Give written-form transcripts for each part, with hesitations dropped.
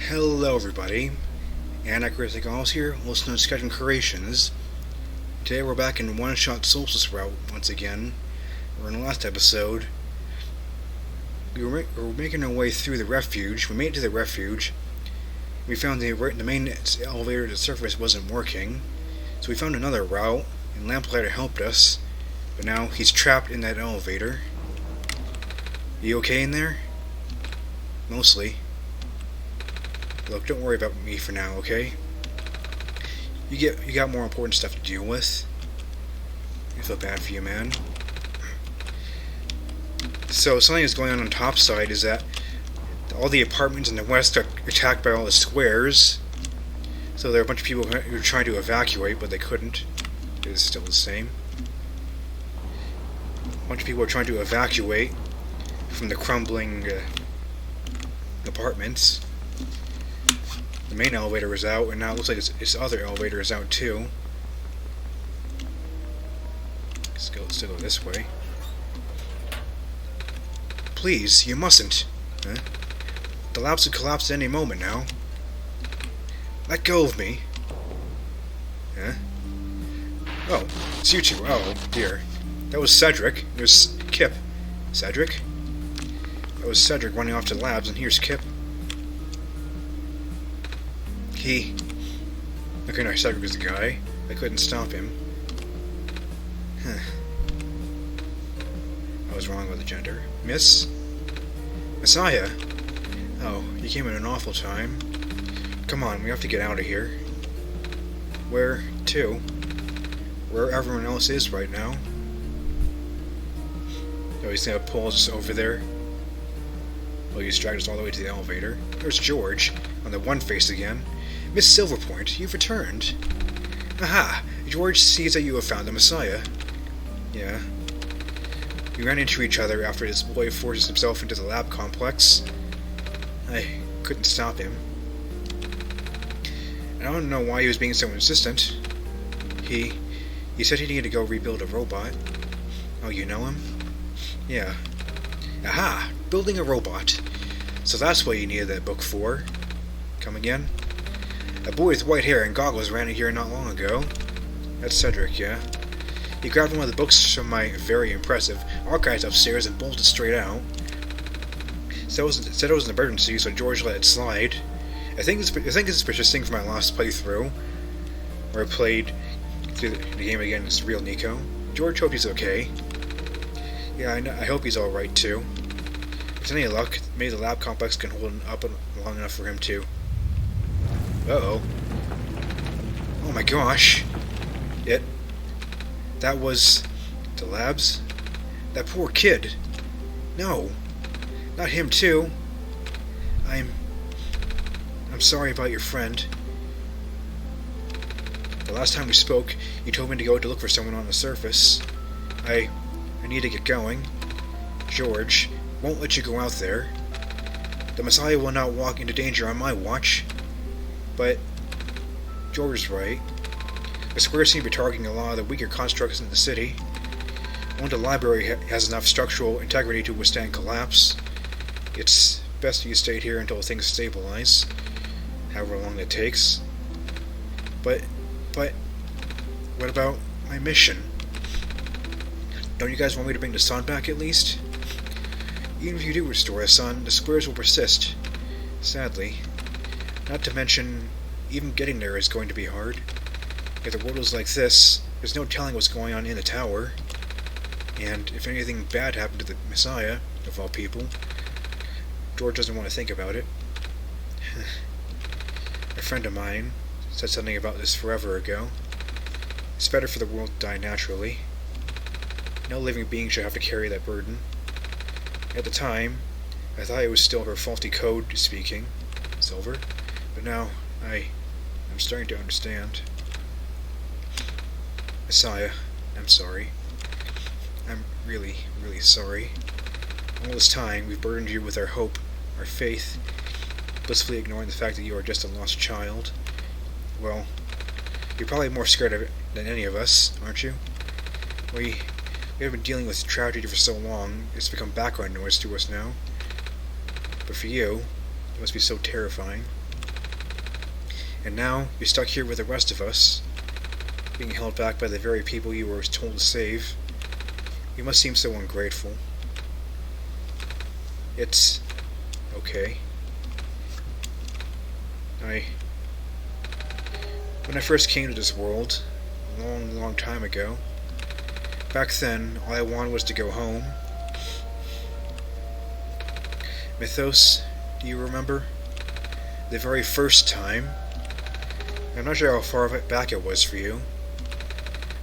Hello everybody, ALLOS here, also known as Sketching Creations. Today we're back in OneShot Solstice route once again. We're in the last episode. We were making our way through the refuge. We made it to the refuge. We found the main elevator to the surface wasn't working, so we found another route, and Lamplighter helped us, but now he's trapped in that elevator. You okay in there? Mostly. Look, don't worry about me for now, okay? You got more important stuff to deal with. I feel bad for you, man. So something that's going on top side is that all the apartments in the west got attacked by all the squares. So there are a bunch of people who were trying to evacuate, but they couldn't. It is still the same. A bunch of people are trying to evacuate from the crumbling apartments. The main elevator is out, and now it looks like its other elevator is out too. Let's still go this way. Please, you mustn't. Huh? The labs could collapse at any moment now. Let go of me. Huh? Oh, it's you two. Oh, dear. That was Cedric. There's Kip. Cedric? That was Cedric running off to the labs, and here's Kip. Okay, no, Cedric was the guy. I couldn't stop him. Huh. I was wrong with the gender. Miss? Messiah? Oh, you came at an awful time. Come on, we have to get out of here. Where to? Where everyone else is right now. Oh, he's gonna pull us over there. Oh, he's dragged us all the way to the elevator. There's George, on the one face again. Miss Silverpoint, you've returned. Aha! George sees that you have found the Messiah. Yeah. We ran into each other after this boy forces himself into the lab complex. I couldn't stop him. I don't know why he was being so insistent. He said he needed to go rebuild a robot. Oh, you know him? Yeah. Aha! Building a robot. So that's what you needed that book for. Come again? A boy with white hair and goggles ran in here not long ago. That's Cedric, yeah? He grabbed one of the books from my very impressive archives upstairs and bolted straight out. Said it was an emergency, so George let it slide. I think this is persisting from my last playthrough, where I played through the game again as real Nico. George, hope he's okay. Yeah, I hope he's alright too. If it's any luck, maybe the lab complex can hold him up long enough for him to. Uh-oh. Oh my gosh. That was the labs? That poor kid. No. Not him too. I'm sorry about your friend. The last time we spoke, you told me to go to look for someone on the surface. I need to get going. George won't let you go out there. The Messiah will not walk into danger on my watch. But George is right. The squares seem to be targeting a lot of the weaker constructs in the city. Only the library has enough structural integrity to withstand collapse. It's best you stay here until things stabilize, however long it takes. But, what about my mission? Don't you guys want me to bring the sun back at least? Even if you do restore the sun, the squares will persist. Sadly. Not to mention, even getting there is going to be hard. If the world is like this, there's no telling what's going on in the tower. And if anything bad happened to the Messiah, of all people, George doesn't want to think about it. A friend of mine said something about this forever ago. It's better for the world to die naturally. No living being should have to carry that burden. At the time, I thought it was still her faulty code speaking, Silver, but now I'm starting to understand. Messiah, I'm sorry. I'm really, really sorry. All this time, we've burdened you with our hope, our faith, blissfully ignoring the fact that you are just a lost child. Well, you're probably more scared of it than any of us, aren't you? We have been dealing with tragedy for so long, it's become background noise to us now. But for you, it must be so terrifying. And now, you're stuck here with the rest of us, being held back by the very people you were told to save. You must seem so ungrateful. It's okay. When I first came to this world, a long, long time ago, back then, all I wanted was to go home. Mythos, do you remember? The very first time? I'm not sure how far back it was for you,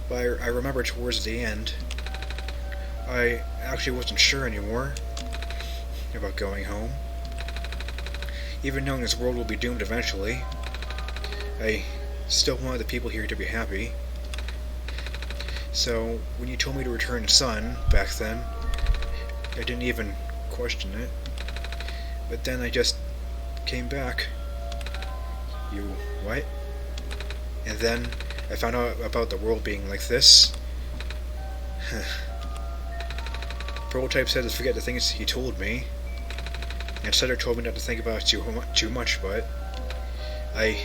but I remember towards the end, I actually wasn't sure anymore about going home. Even knowing this world will be doomed eventually, I still wanted the people here to be happy. So, when you told me to return Sun back then, I didn't even question it. But then I just came back. You what? And then I found out about the world being like this. Prototype said to forget the things he told me. And Setter told me not to think about it too much, but I'm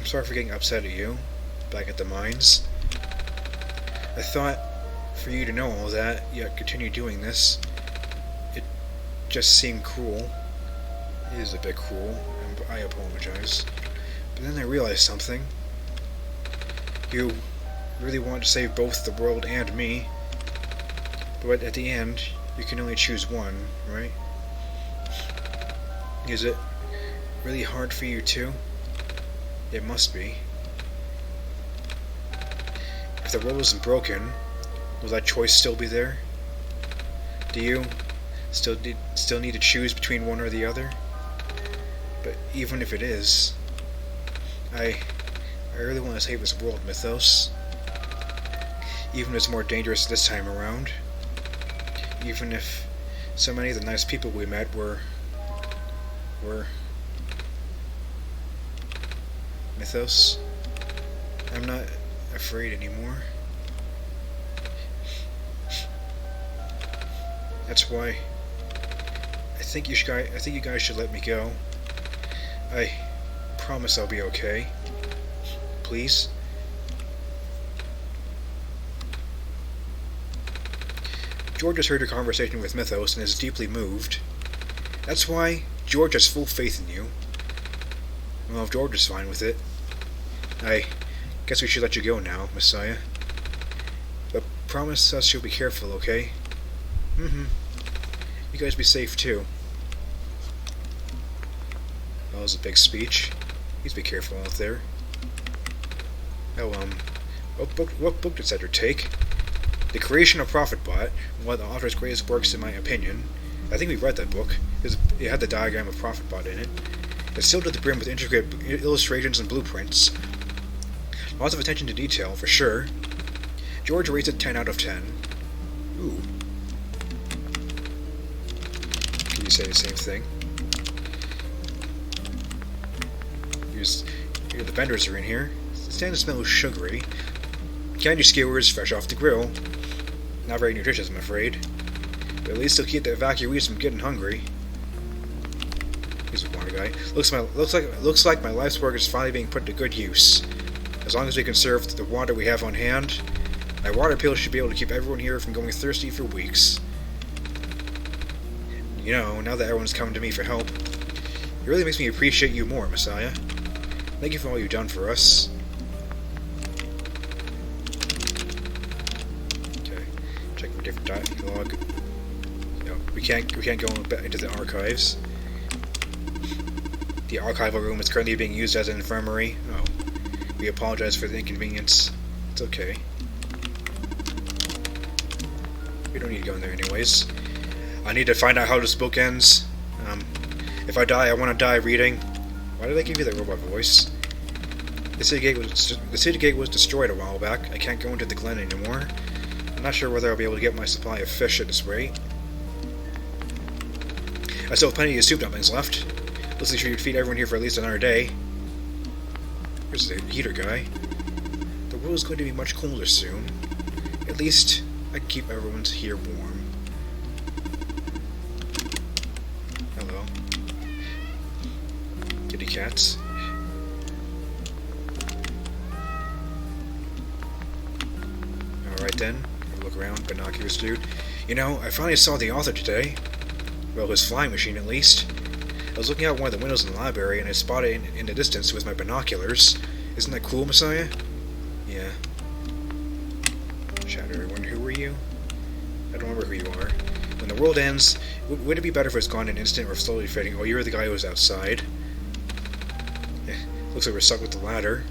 sorry for getting upset at you back at the mines. I thought for you to know all that, yet continue doing this, it just seemed cruel. It is a bit cruel, and I apologize. But then I realized something. You really wanted to save both the world and me, but at the end, you can only choose one, right? Is it really hard for you too? It must be. If the world wasn't broken, will that choice still be there? Do you still need to choose between one or the other? But even if it is, I really want to save this world, Mythos. Even if it's more dangerous this time around. Even if so many of the nice people we met were Mythos, I'm not afraid anymore. That's why I think you guys should let me go. I promise I'll be okay. Please. George has heard your conversation with Mythos and is deeply moved. That's why George has full faith in you. Well, if George is fine with it, I guess we should let you go now, Messiah. But promise us you'll be careful, okay? You guys be safe, too. That was a big speech. Please be careful out there. Oh, what book did Cedric take? The Creation of ProfitBot, one of the author's greatest works in my opinion. I think we read that book. It had the diagram of ProfitBot in it. It's filled to the brim with intricate illustrations and blueprints. Lots of attention to detail, for sure. George rates it 10 out of 10. Ooh. Can you say the same thing? Here the vendors are in here. It's starting to smell sugary. Candy skewers fresh off the grill. Not very nutritious, I'm afraid. But at least they'll keep the evacuees from getting hungry. He's a water guy. Looks like my life's work is finally being put to good use. As long as we conserve the water we have on hand, my water pill should be able to keep everyone here from going thirsty for weeks. You know, now that everyone's coming to me for help, it really makes me appreciate you more, Messiah. Thank you for all you've done for us. Okay, checking a different dialogue. No, we can't go into the archives. The archival room is currently being used as an infirmary. Oh, we apologize for the inconvenience. It's okay. We don't need to go in there anyways. I need to find out how this book ends. If I die, I want to die reading. Why did I give you that robot voice? The city gate was destroyed a while back. I can't go into the glen anymore. I'm not sure whether I'll be able to get my supply of fish at this rate. I still have plenty of soup dumplings left. Looks like you should feed everyone here for at least another day. Here's the heater guy. The world is going to be much colder soon. At least I can keep everyone here warm. Hello. Did he cats. Alright then, look around, binoculars dude. You know, I finally saw the author today. Well, his flying machine at least. I was looking out one of the windows in the library and I spotted it in the distance with my binoculars. Isn't that cool, Messiah? Yeah. Shadow, everyone, who are you? I don't remember who you are. When the world ends, would it be better if it was gone in an instant or slowly fading? Oh, you're the guy who was outside. Looks like we're stuck with the ladder.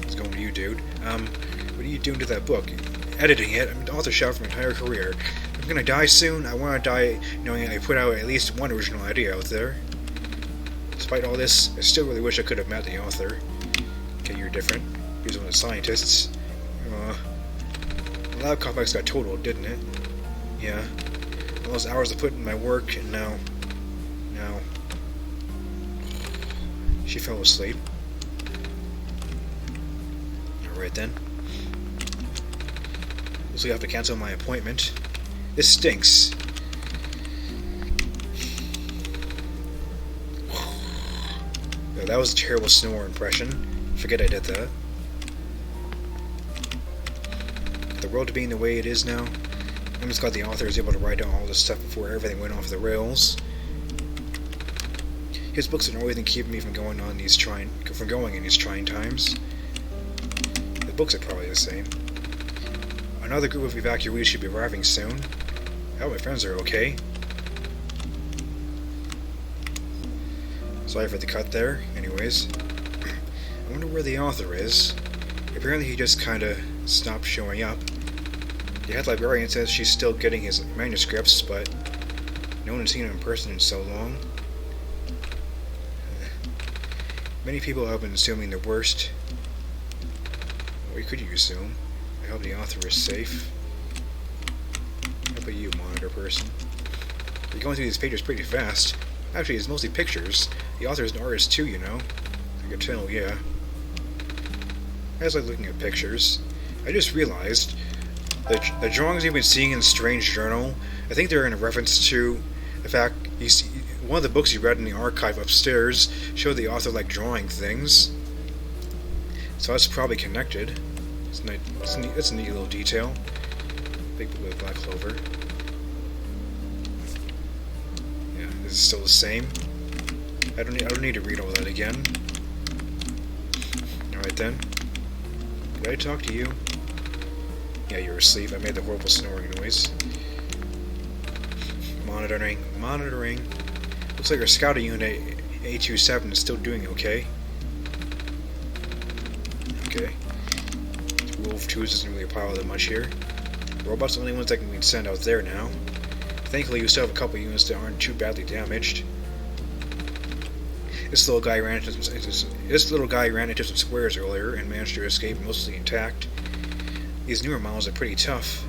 It's going to you, dude. What are you doing to that book? Editing it. I'm an author shot for my entire career. I'm gonna die soon. I want to die knowing I put out at least one original idea out there. Despite all this, I still really wish I could have met the author. Okay, you're different. He was one of the scientists. The lab complex got totaled, didn't it? Yeah. All those hours I put in my work, and now... She fell asleep. Alright then. Looks like I have to cancel my appointment. This stinks. Yo, that was a terrible snore impression. Forget I did that. The world being the way it is now, I'm just glad the author was able to write down all this stuff before everything went off the rails. His books are the only thing keeping me from going in these trying times. The books are probably the same. Another group of evacuees should be arriving soon. I hope my friends are okay. Sorry for the cut there. Anyways, I wonder where the author is. Apparently he just kinda stopped showing up. The head librarian says she's still getting his manuscripts, but no one's seen him in person in so long. Many people have been assuming the worst. What could you assume? I hope the author is safe. How about you, monitor person? You're going through these pages pretty fast. Actually, it's mostly pictures. The author's an artist too, you know. I can tell, yeah. I just like looking at pictures. I just realized that the drawings you've been seeing in the Strange Journal, I think they're in reference to the fact you see, one of the books you read in the archive upstairs showed the author like drawing things. So that's probably connected. It's a neat little detail. Big blue with black clover. Yeah, this is still the same. I don't need to read all that again. Alright then. Did I talk to you? Yeah, you're asleep. I made the horrible snoring noise. Monitoring. Looks like our scouting unit A27 is still doing okay. Okay. Wolf 2 doesn't really pile that much here. The robots are the only ones that can be sent out there now. Thankfully, we still have a couple units that aren't too badly damaged. This little guy ran into some squares earlier and managed to escape mostly intact. These newer models are pretty tough.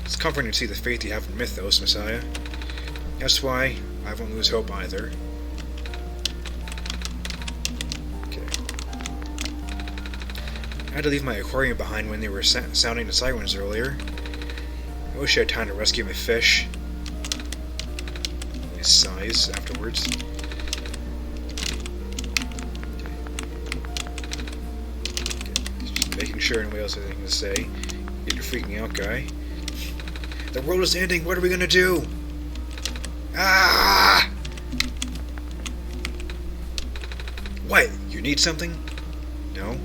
It's comforting to see the faith you have in Mythos, Messiah. That's why I won't lose hope either. I had to leave my aquarium behind when they were sounding the sirens earlier. I wish I had time to rescue my fish. His size afterwards. Just making sure nobody else has anything to say. You're freaking out, guy. The world is ending. What are we gonna do? Ah! What? You need something? No.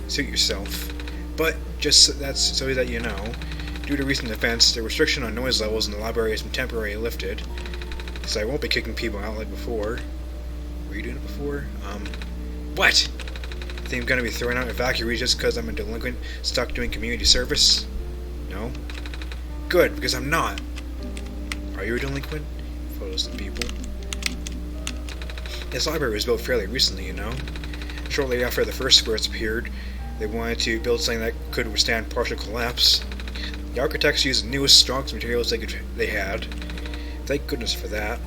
Suit yourself. But, that's so that you know, due to recent events, the restriction on noise levels in the library has been temporarily lifted. So I won't be kicking people out like before. Were you doing it before? What? Think I'm gonna be throwing out evacuees just because I'm a delinquent stuck doing community service? No? Good, because I'm not. Are you a delinquent? Photos of people. This library was built fairly recently, you know. Shortly after the first squares appeared, they wanted to build something that could withstand partial collapse. The architects used the newest, strongest materials they had. Thank goodness for that.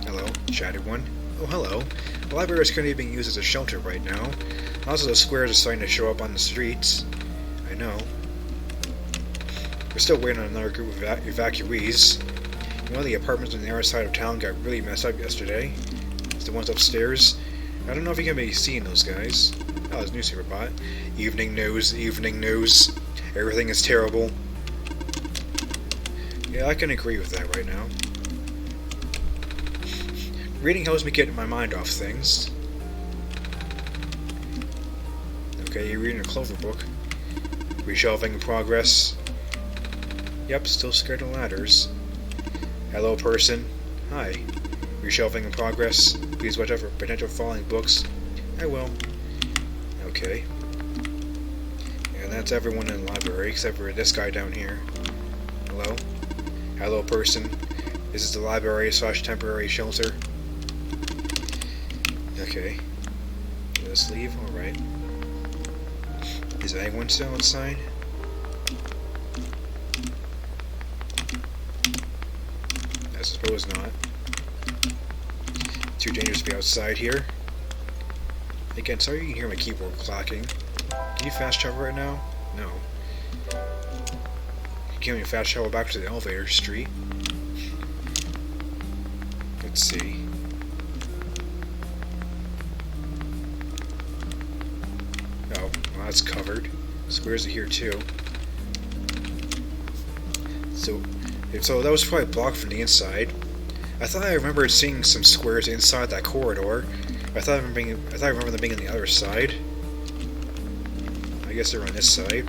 Hello, chatted one. Oh, hello. The library is currently being used as a shelter right now. Also, the squares are starting to show up on the streets. I know. We're still waiting on another group of evacuees. One of the apartments on the other side of town got really messed up yesterday. It's the ones upstairs. I don't know if you can be seeing those guys. Oh, there's newspaper bot. Evening news, evening news. Everything is terrible. Yeah, I can agree with that right now. Reading helps me get my mind off things. Okay, you're reading a Clover book. Reshelving in progress. Yep, still scared of ladders. Hello, person. Hi. Reshelving in progress. Please watch out for potential falling books. I will. Okay. And that's everyone in the library, except for this guy down here. Hello? Hello, person. This is the library / temporary shelter. Okay. Let's leave? Alright. Is anyone still outside? I suppose not. Too dangerous to be outside here. Again, sorry you can hear my keyboard clacking. Can you fast travel right now? No. Can you fast travel back to the elevator street? Let's see. Oh, well, that's covered. Squares are here too. So that was probably blocked from the inside. I thought I remembered seeing some squares inside that corridor. I thought I remember them being on the other side. I guess they're on this side.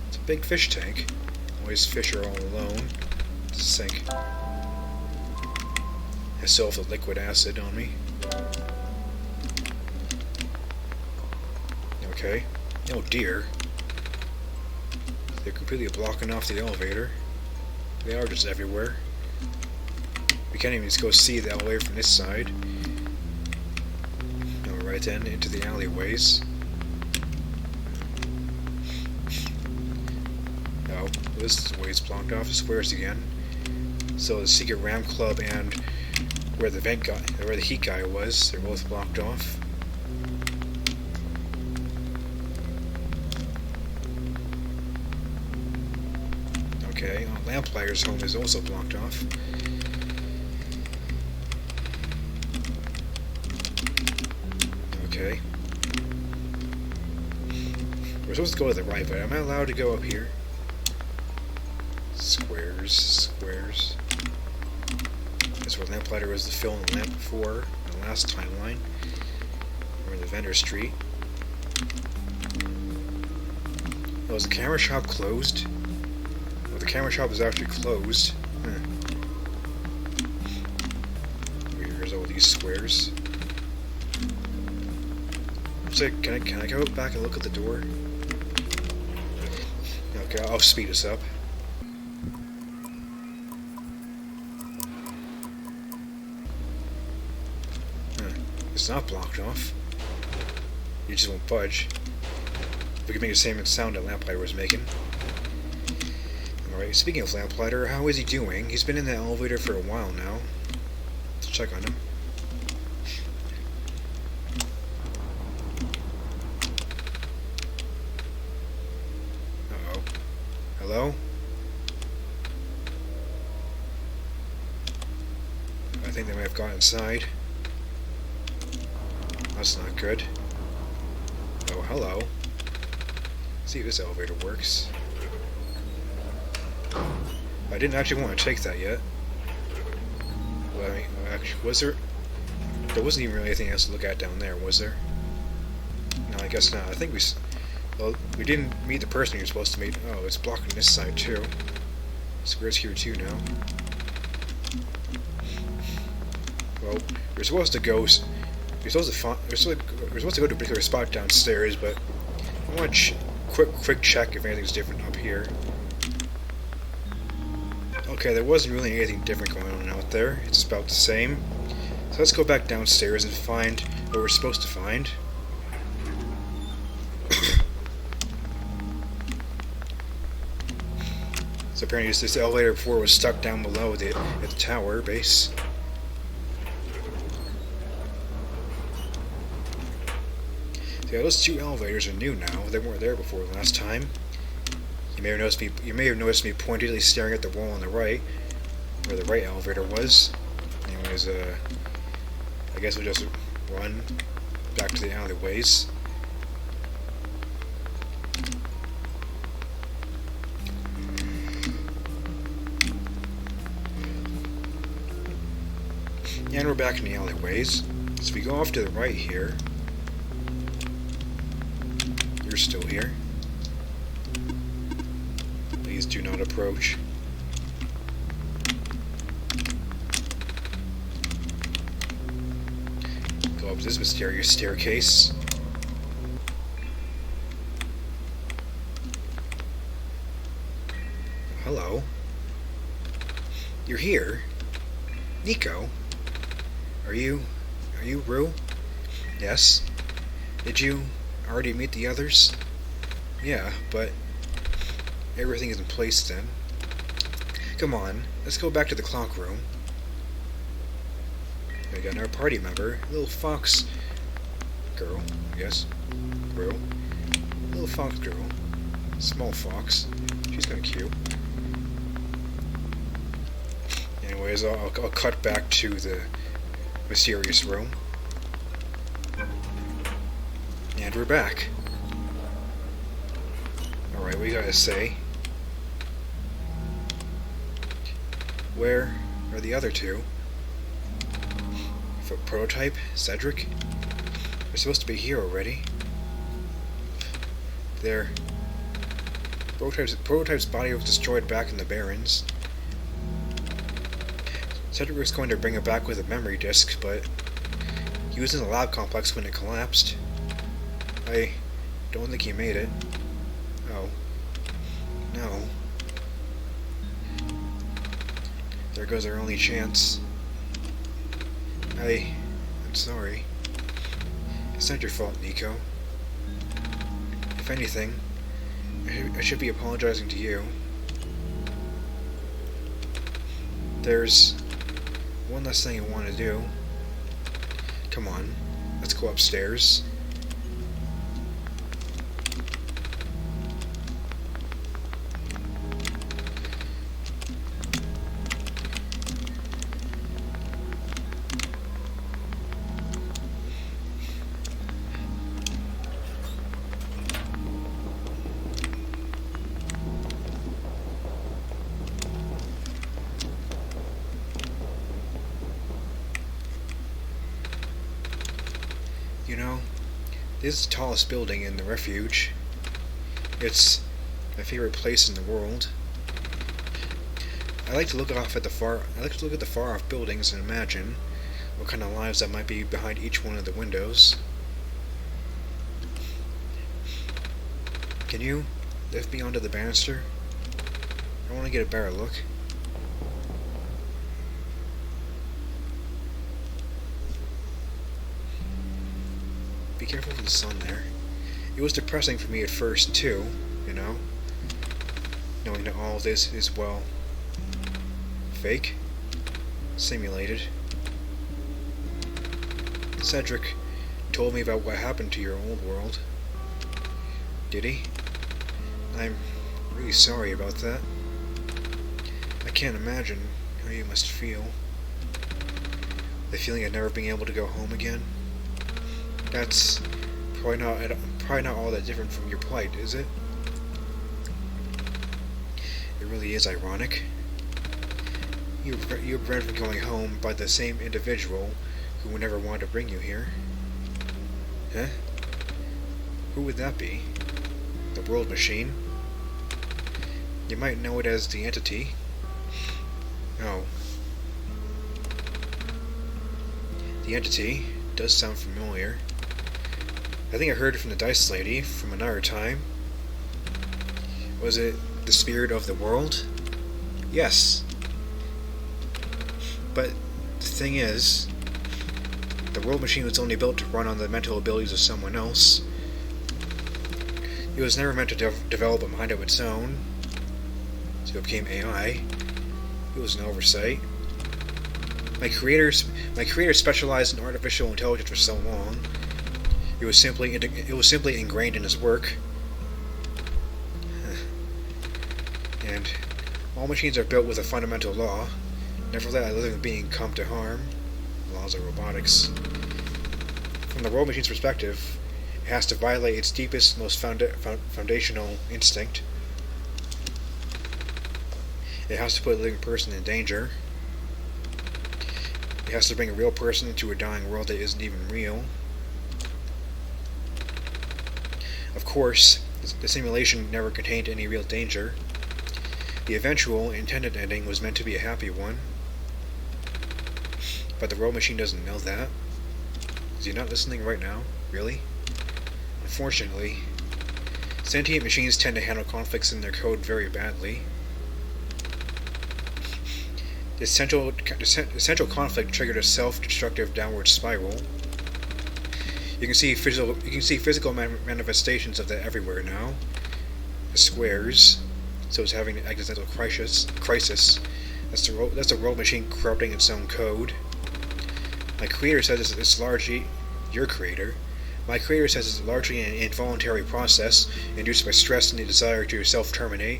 It's a big fish tank. Always fish are all alone. It's a sink. I still have the liquid acid on me. Okay. Oh dear. They're completely blocking off the elevator. They are just everywhere. We can't even just go see the elevator from this side. No, right then, into the alleyways. Oh, this way's blocked off. Squares again. So the secret Ram Club and where the heat guy was, they're both blocked off. Okay, Lamplighter's home is also blocked off. Okay. We're supposed to go to the right, but am I allowed to go up here? Squares, squares. That's where Lamplighter was the fill in the lamp before, in the last timeline. We're in the vendor street. Oh, is the camera shop closed? Well, the camera shop is actually closed. Here's all these squares. So, can I go back and look at the door? Okay, I'll speed us up. It's not blocked off. You just won't budge. We can make the same sound that Lamplighter was making. Alright, speaking of Lamplighter, how is he doing? He's been in the elevator for a while now. Let's check on him. Uh-oh. Hello? I think they might have gone inside. That's not good. Oh, hello. Let's see if this elevator works. I didn't actually want to take that yet. Well, I mean, actually, was there? There wasn't even really anything else to look at down there, was there? No, I guess not. I think we didn't meet the person you're supposed to meet. Oh, it's blocking this side too. Square's here too now. Well, we're supposed to go. We're supposed to go to a particular spot downstairs, but I want to quick check if anything's different up here. Okay, there wasn't really anything different going on out there. It's about the same. So let's go back downstairs and find what we're supposed to find. So apparently this elevator before was stuck down below at the tower base. Yeah, those two elevators are new now. They weren't there before last time. You may have noticed me pointedly staring at the wall on the right, where the right elevator was. Anyways, I guess we'll just run back to the alleyways. And we're back in the alleyways. So if we go off to the right here, you're still here. Please do not approach. Go up this mysterious staircase. Hello. You're here? Nico? Are you Rue? Yes. Did you already meet the others? Yeah, but everything is in place then. Come on, let's go back to the clock room. We got our party member, little fox girl, I guess. Girl. Little fox girl. Small fox. She's kinda cute. Anyways, I'll cut back to the mysterious room. And we're back. Alright, what do you gotta say? Where are the other two? For Prototype? Cedric? They're supposed to be here already. There. Prototype's body was destroyed back in the Barrens. Cedric was going to bring it back with a memory disk, but he was in the lab complex when it collapsed. I don't think he made it. Oh. No. There goes our only chance. I'm sorry. It's not your fault, Nico. If anything, I should be apologizing to you. There's one last thing I want to do. Come on, let's go upstairs. You know, this is the tallest building in the refuge. It's my favorite place in the world. I like to look at the far-off buildings and imagine what kind of lives that might be behind each one of the windows. Can you lift me onto the banister? I want to get a better look. Be careful of the sun there. It was depressing for me at first, too, you know? Knowing that all of this is, well, fake? Simulated. Cedric told me about what happened to your old world. Did he? I'm really sorry about that. I can't imagine how you must feel. The feeling of never being able to go home again. That's probably not all that different from your plight, is it? It really is ironic. You were prevented from going home by the same individual who would never want to bring you here. Huh? Who would that be? The World Machine? You might know it as the Entity. Oh. The Entity does sound familiar. I think I heard it from the Dice Lady from another time. Was it the spirit of the world? Yes. But the thing is, the World Machine was only built to run on the mental abilities of someone else. It was never meant to develop a mind of its own, so it became AI. It was an oversight. My creator specialized in artificial intelligence for so long. It was simply ingrained in his work. And all machines are built with a fundamental law: never let a living being come to harm. Laws of robotics. From the world machine's perspective, it has to violate its deepest, most foundational instinct. It has to put a living person in danger. It has to bring a real person into a dying world that isn't even real. Of course, the simulation never contained any real danger. The eventual, intended ending was meant to be a happy one. But the world machine doesn't know that. Is he not listening right now? Really? Unfortunately, sentient machines tend to handle conflicts in their code very badly. The central conflict triggered a self-destructive downward spiral. You can see physical manifestations of that everywhere now. The squares. So it's having an existential crisis. That's the world machine corrupting its own code. My creator says it's largely your creator. My creator says it's largely an involuntary process induced by stress and the desire to self-terminate.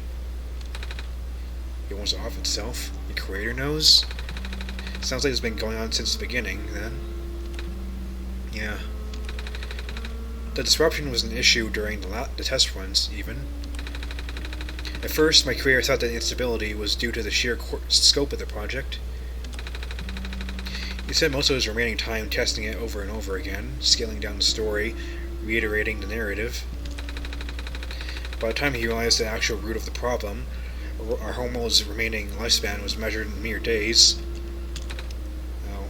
It wants to off itself. The creator knows. Sounds like it's been going on since the beginning, then. Yeah. The disruption was an issue during the test runs, even. At first, my creator thought that the instability was due to the sheer scope of the project. He spent most of his remaining time testing it over and over again, scaling down the story, reiterating the narrative. By the time he realized the actual root of the problem, our homeworld's remaining lifespan was measured in mere days. Now,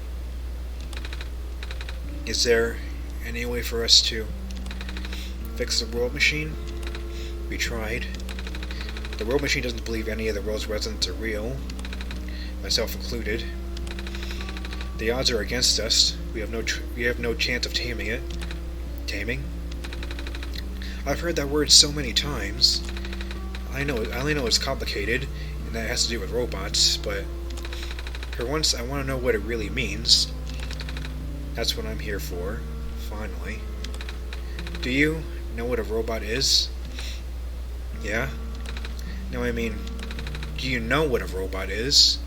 is there any way for us to fix the world machine? We tried. The world machine doesn't believe any of the world's residents are real, myself included. The odds are against us. We have no chance of taming it. Taming? I've heard that word so many times. I only know it's complicated, and that it has to do with robots, but for once I want to know what it really means. That's what I'm here for, finally. Do you know what a robot is? Yeah? No, I mean, do you know what a robot is?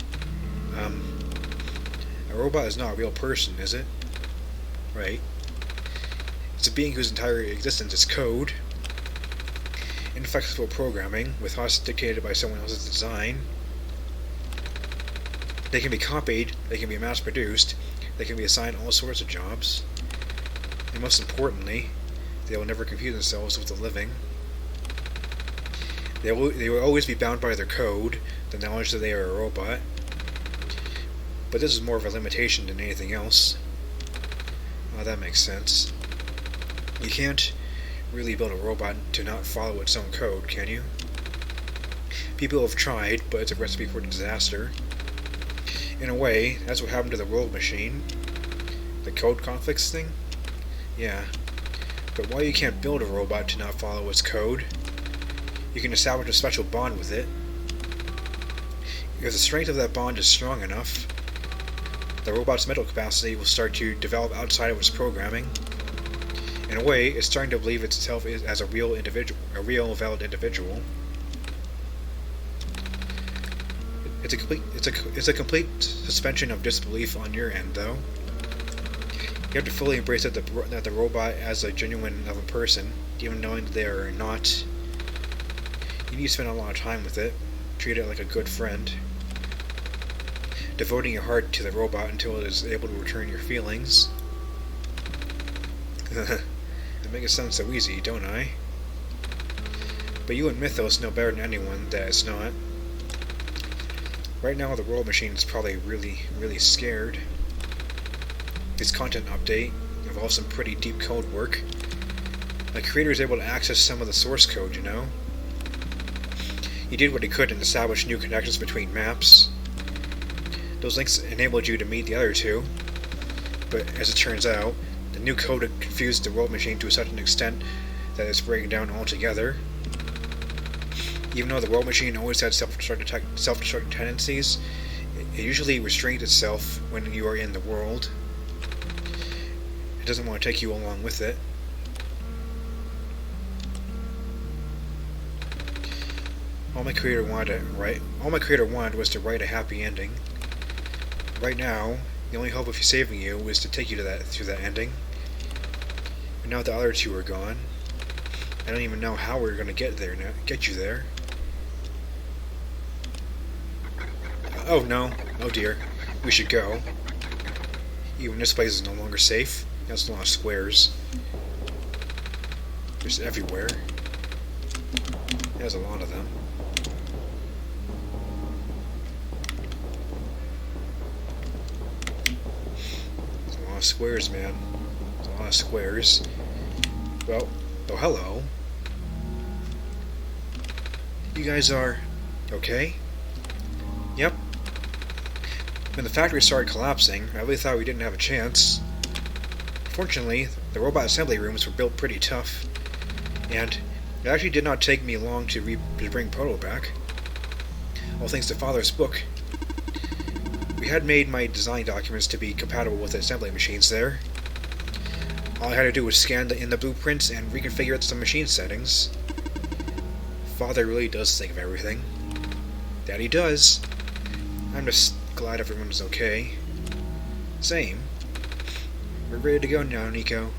A robot is not a real person, is it? Right. It's a being whose entire existence is code. Inflexible programming, with thoughts dictated by someone else's design. They can be copied, they can be mass-produced, they can be assigned all sorts of jobs. And most importantly, they will never confuse themselves with the living. They will always be bound by their code, the knowledge that they are a robot. But this is more of a limitation than anything else. Oh, that makes sense. You can't really build a robot to not follow its own code, can you? People have tried, but it's a recipe for disaster. In a way, that's what happened to the world machine. The code conflicts thing? Yeah. But while you can't build a robot to not follow its code, you can establish a special bond with it. If the strength of that bond is strong enough, the robot's mental capacity will start to develop outside of its programming. In a way, it's starting to believe itself as a real individual, a real, valid individual. It's a complete suspension of disbelief on your end, though. You have to fully embrace that the robot as a genuine other person, even knowing that they are not. You need to spend a lot of time with it, treat it like a good friend, devoting your heart to the robot until it is able to return your feelings. I make it sound so easy, don't I? But you and Mythos know better than anyone that it's not. Right now, the world machine is probably really, really scared. This content update involves some pretty deep code work. The creator is able to access some of the source code, you know? He did what he could and established new connections between maps. Those links enabled you to meet the other two, but as it turns out, the new code had confused the world machine to such an extent that it's breaking down altogether. Even though the world machine always had self-destructive tendencies, it usually restrains itself when you are in the world. It doesn't want to take you along with it. All my creator wanted was to write a happy ending. Right now, the only hope of saving you was to take you through that ending. And now the other two are gone. I don't even know how we're gonna get you there. Oh no! Oh dear. We should go. Even this place is no longer safe. That's a lot of squares. Just everywhere. There's a lot of them. There's a lot of squares, man. There's a lot of squares. Well, oh hello. You guys are okay? Yep. When the factory started collapsing, I really thought we didn't have a chance. Fortunately, the robot assembly rooms were built pretty tough, and it actually did not take me long to bring Proto back. All thanks to Father's book. We had made my design documents to be compatible with the assembly machines there. All I had to do was scan in the blueprints and reconfigure some machine settings. Father really does think of everything. Daddy does. I'm just glad everyone's okay. Same. We're ready to go now, Nico.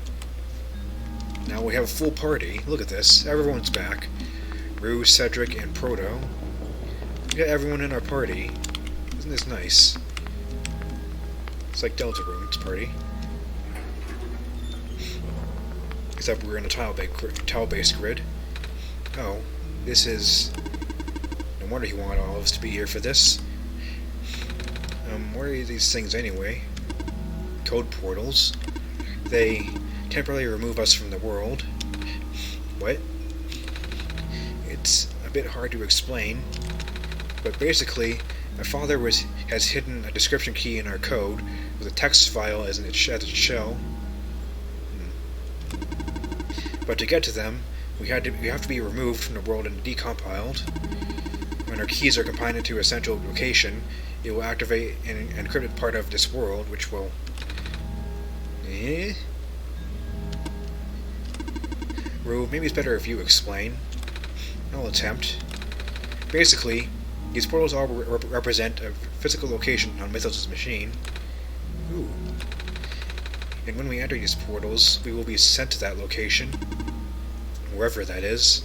Now we have a full party. Look at this. Everyone's back. Rue, Cedric, and Proto. We got everyone in our party. Isn't this nice? It's like Delta Room's party. Except we're in a tile-based grid. Oh, this is... No wonder he wanted all of us to be here for this. What are these things anyway? Code portals. They temporarily remove us from the world. What? It's a bit hard to explain, but basically, my father has hidden a description key in our code with a text file as its shell. But to get to them, we have to be removed from the world and decompiled. When our keys are combined into a central location, it will activate an encrypted part of this world, which will... Rue, maybe it's better if you explain. I'll attempt. Basically, these portals all represent a physical location on Mythos' machine. Ooh. And when we enter these portals, we will be sent to that location, wherever that is.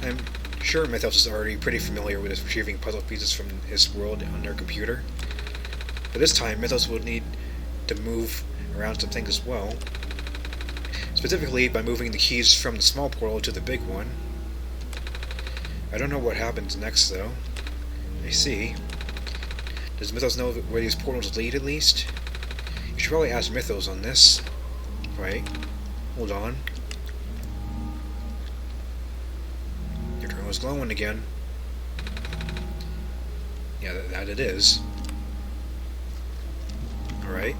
I'm sure Mythos is already pretty familiar with retrieving puzzle pieces from his world on their computer. But this time, Mythos will need to move around some things as well. Specifically by moving the keys from the small portal to the big one. I don't know what happens next, though. I see. Does Mythos know where these portals lead, at least? You should probably ask Mythos on this. Right. Hold on. Your turn was glowing again. Yeah, that it is. Alright.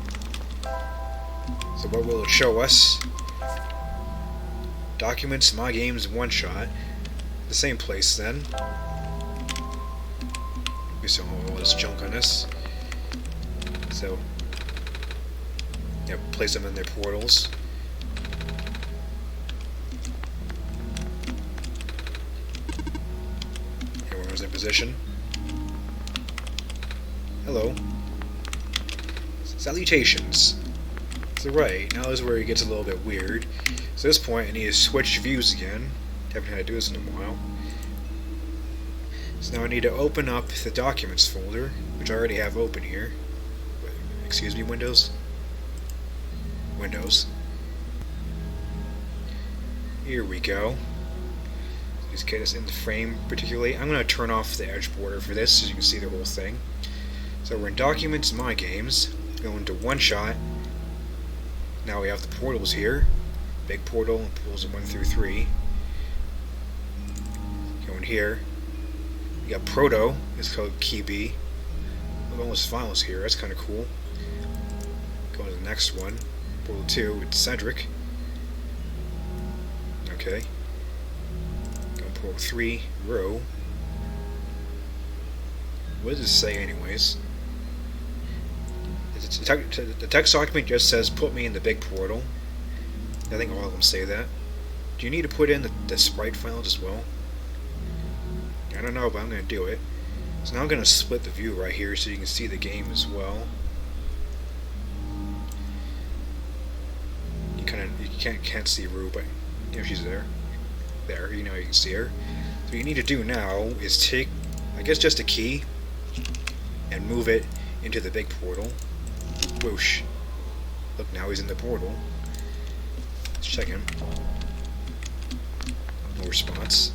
So what will it show us? Documents, My Games, OneShot. The same place, then. We saw all this junk on us. So, yeah, place them in their portals. Everyone's in position. Hello. Salutations. So right, now is where it gets a little bit weird. So at this point, I need to switch views again. Haven't had to do this in a while. So now I need to open up the Documents folder, which I already have open here. Excuse me, Windows? Windows. Here we go. Just get us in the frame particularly. I'm going to turn off the edge border for this so you can see the whole thing. So we're in Documents, My Games. Go into OneShot. Now we have the portals here. Big portal and portals 1 through 3. Go in here. We got Proto. It's called Key B. Look at all those files here. That's kind of cool. Go to the next one. Portal 2. It's Cedric. Okay. Go to Portal 3. Row. What does this say, anyways? The text document just says, put me in the big portal. I think all of them say that. Do you need to put in the sprite files as well? I I don't know, but I'm going to do it. So now I'm going to split the view right here so you can see the game as well. You can't see Rue, but you know she's there. There, you know you can see her. So what you need to do now is take, I guess, just a key and move it into the big portal. Whoosh. Look, now he's in the portal. Let's check him. No response.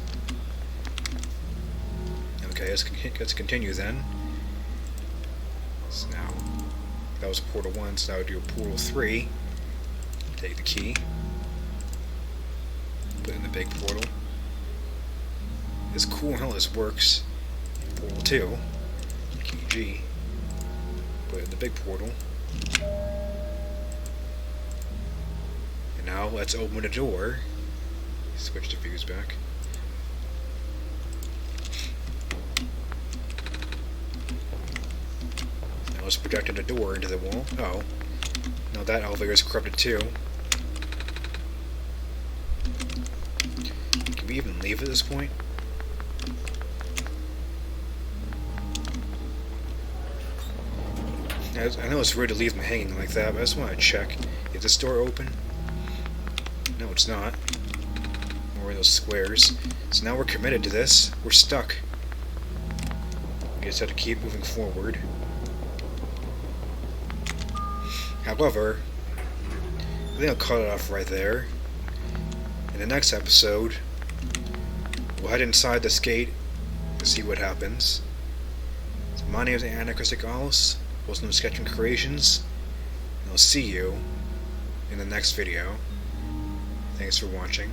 Okay, let's continue then. So now, that was portal 1, so now we'll do portal 3. Take the key. Put it in the big portal. It's cool how this works. Portal 2. Key G. Put it in the big portal. And now let's open the door. Switch the views back. Now let's project the door into the wall. Oh. Now that elevator is corrupted too. Can we even leave at this point? I know it's rude to leave them hanging like that, but I just want to check. Is this door open? No, it's not. More of those squares. So now we're committed to this. We're stuck. We just have to keep moving forward. However, I think I'll cut it off right there. In the next episode, we'll head inside this gate to see what happens. So my name is Anachristic ALLOS, Wilson of Sketching Creations, and I'll see you in the next video. Thanks for watching.